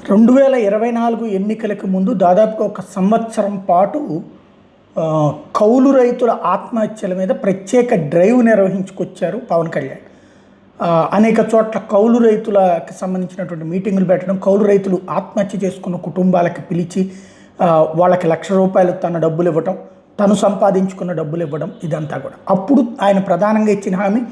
2024 ఎన్నికలకు ముందు దాదాపుగా ఒక సంవత్సరం పాటు కౌలు రైతుల ఆత్మహత్యల మీద ప్రత్యేక డ్రైవ్ నిర్వహించుకొచ్చారు పవన్ కళ్యాణ్. అనేక చోట్ల కౌలు రైతులకు సంబంధించినటువంటి మీటింగులు పెట్టడం, కౌలు రైతులు ఆత్మహత్య చేసుకున్న కుటుంబాలకు పిలిచి వాళ్ళకి ₹1,00,000 తన డబ్బులు ఇవ్వటం, తను సంపాదించుకున్న డబ్బులు ఇవ్వడం, ఇదంతా కూడా. అప్పుడు ఆయన ప్రధానంగా ఇచ్చిన హామీ,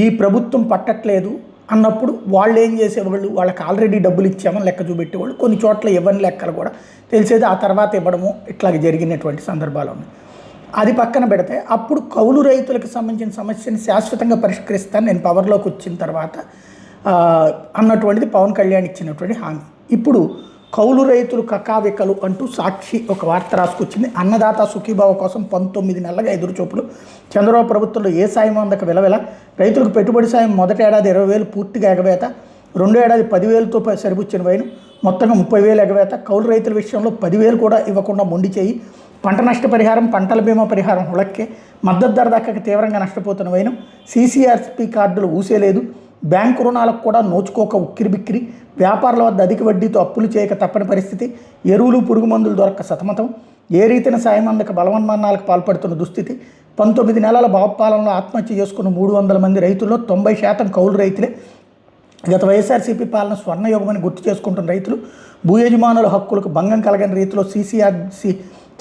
ఈ ప్రభుత్వం పట్టట్లేదు అన్నప్పుడు వాళ్ళు ఏం చేసేవాళ్ళు, వాళ్ళకి ఆల్రెడీ డబ్బులు ఇచ్చామని లెక్క చూపెట్టేవాళ్ళు. కొన్ని చోట్ల ఇవ్వని లెక్కలు కూడా తెలిసేది, ఆ తర్వాత ఇవ్వడము ఇట్లాగ జరిగినటువంటి సందర్భాలు ఉన్నాయి. అది పక్కన పెడితే అప్పుడు కౌలు రైతులకు సంబంధించిన సమస్యని శాశ్వతంగా పరిష్కరిస్తాను నేను పవర్లోకి వచ్చిన తర్వాత అన్నటువంటిది పవన్ కళ్యాణ్ ఇచ్చినటువంటి హామీ. ఇప్పుడు కౌలు రైతులు కకావికలు అంటూ సాక్షి ఒక వార్త రాసుకొచ్చింది. అన్నదాత సుఖీభావ కోసం 19 నెలలుగా ఎదురుచూపులు. చంద్రబాబు ప్రభుత్వంలో ఏ సాయం అందక విలవిల. రైతులకు పెట్టుబడి సాయం మొదటి ఏడాది 20,000 పూర్తిగా ఎగవేత, రెండో ఏడాది 10,000తో సరిపుచ్చిన వైను, మొత్తంగా 30,000 ఎగవేత. కౌలు రైతుల విషయంలో 10,000 కూడా ఇవ్వకుండా మొండి చేయి. పంట నష్టపరిహారం, పంటల బీమా పరిహారం హుళక్కే. మద్దతు ధర దక్కక తీవ్రంగా నష్టపోతున్న వైను. CCRP కార్డులు ఊసేలేదు. బ్యాంకు రుణాలకు కూడా నోచుకోక ఉక్కిరిబిక్కిరి. వ్యాపారుల వద్ద అధిక వడ్డీతో అప్పులు చేయక తప్పని పరిస్థితి. ఎరువులు పురుగు మందులు దొరక్క సతమతం. ఏ రీతిన సాయం అందక బలవన్మరణాలకు పాల్పడుతున్న దుస్థితి. 19 నెలల భావపాలనలో ఆత్మహత్య చేసుకున్న 300 మంది రైతుల్లో 90% కౌలు రైతులే. గత వైఎస్ఆర్సీపీ పాలన స్వర్ణయుగమని గుర్తు చేసుకుంటున్న రైతులు. భూ యజమానుల హక్కులకు భంగం కలగని రీతిలో CCRC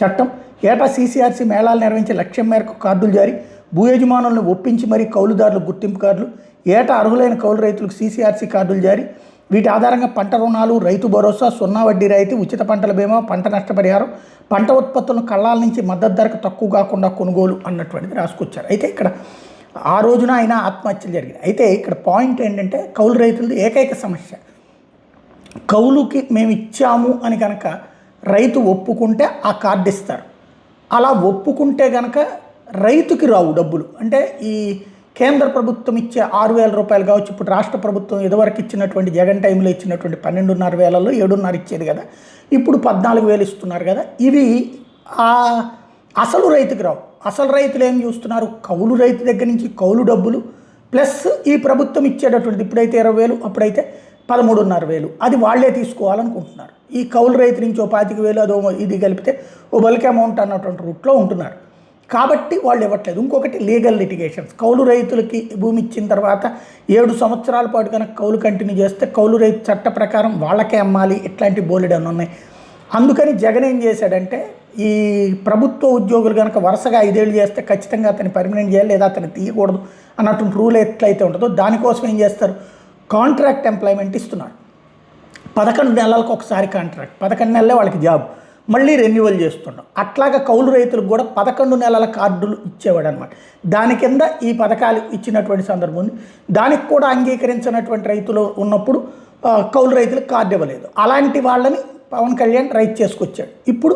చట్టం. ఏటా CCRC మేళాలు నిర్వహించే లక్ష్యం మేరకు కార్డులు జారీ. భూ యజమానులను ఒప్పించి మరీ కౌలుదారులకు గుర్తింపు కార్డులు. ఏటా అర్హులైన కౌలు రైతులకు CCRC కార్డులు జారీ. వీటి ఆధారంగా పంట రుణాలు, రైతు భరోసా, 0 వడ్డీ రాయితీ, ఉచిత పంటల బీమా, పంట నష్టపరిహారం, పంట ఉత్పత్తులను కళ్ళాల నుంచి మద్దతు ధరకు తక్కువ కాకుండా కొనుగోలు అన్నటువంటిది రాసుకొచ్చారు. అయితే ఇక్కడ ఆ రోజున అయినా ఆత్మహత్యలు జరిగింది. అయితే ఇక్కడ పాయింట్ ఏంటంటే, కౌలు రైతులది ఏకైక సమస్య, కౌలుకి మేము ఇచ్చాము అని కనుక రైతు ఒప్పుకుంటే ఆ కార్డు ఇస్తారు. అలా ఒప్పుకుంటే కనుక రైతుకి రావు డబ్బులు. అంటే ఈ కేంద్ర ప్రభుత్వం ఇచ్చే ₹6,000 కావచ్చు, ఇప్పుడు రాష్ట్ర ప్రభుత్వం ఇదివరకు ఇచ్చినటువంటి జగన్ టైంలో ఇచ్చినటువంటి 12,500లో 7,500 ఇచ్చేది కదా, ఇప్పుడు 14,000 ఇస్తున్నారు కదా. ఇవి అసలు రైతుకి రావు. అసలు రైతులు ఏం చూస్తున్నారు, కౌలు రైతు దగ్గర నుంచి కౌలు డబ్బులు ప్లస్ ఈ ప్రభుత్వం ఇచ్చేటటువంటిది, ఇప్పుడైతే 20,000, అప్పుడైతే 13,500, అది వాళ్ళే తీసుకోవాలనుకుంటున్నారు. ఈ కౌలు రైతు నుంచి ఓ 25,000 అదో ఇది కలిపితే ఓ బల్క్ అమౌంట్ అన్నటువంటి రూట్లో ఉంటున్నారు. కాబట్టి వాళ్ళు ఇవ్వట్లేదు. ఇంకొకటి లీగల్ లిటిగేషన్స్. కౌలు రైతులకి భూమి ఇచ్చిన తర్వాత 7 సంవత్సరాల పాటు కనుక కౌలు కంటిన్యూ చేస్తే కౌలు రైతు చట్ట ప్రకారం వాళ్ళకే అమ్మాలి. ఇట్లాంటి బోలెడన్ని ఉన్నాయి. అందుకని జగన్ ఏం చేశాడంటే, ఈ ప్రభుత్వ ఉద్యోగులు కనుక వరుసగా 5 ఏళ్ళు చేస్తే ఖచ్చితంగా అతన్ని పర్మనెంట్ చేయాలి, లేదా అతన్ని తీయకూడదు అన్నటువంటి రూల్ ఎట్లయితే ఉంటుందో దానికోసం ఏం చేస్తారు, కాంట్రాక్ట్ ఎంప్లాయ్మెంట్ ఇస్తున్నారు. 11 నెలలకు ఒకసారి కాంట్రాక్ట్, 11 నెలలే వాళ్ళకి జాబ్, మళ్ళీ రెన్యువల్ చేస్తున్నాం. అట్లాగా కౌలు రైతులకు కూడా 11 నెలల కార్డులు ఇచ్చేవాడు అనమాట. దాని కింద ఈ పథకాలు ఇచ్చినటువంటి సందర్భం ఉంది. దానికి కూడా అంగీకరించినటువంటి రైతులు ఉన్నప్పుడు కౌలు రైతులకు కార్డు ఇవ్వలేదు. అలాంటి వాళ్ళని పవన్ కళ్యాణ్ రైతు చేసుకొచ్చాడు. ఇప్పుడు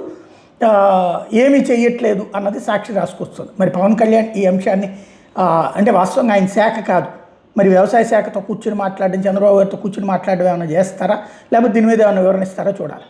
ఏమీ చెయ్యట్లేదు అన్నది సాక్షి రాసుకొస్తుంది. మరి పవన్ కళ్యాణ్ ఈ అంశాన్ని అంటే వాస్తవంగా ఆయన శాఖ కాదు, మరి వ్యవసాయ శాఖతో కూర్చుని మాట్లాడడం, చంద్రబాబు గారితో కూర్చుని మాట్లాడడం ఏమైనా చేస్తారా, లేకపోతే దీని మీద ఏమైనా వివరణ ఇస్తారా చూడాలి.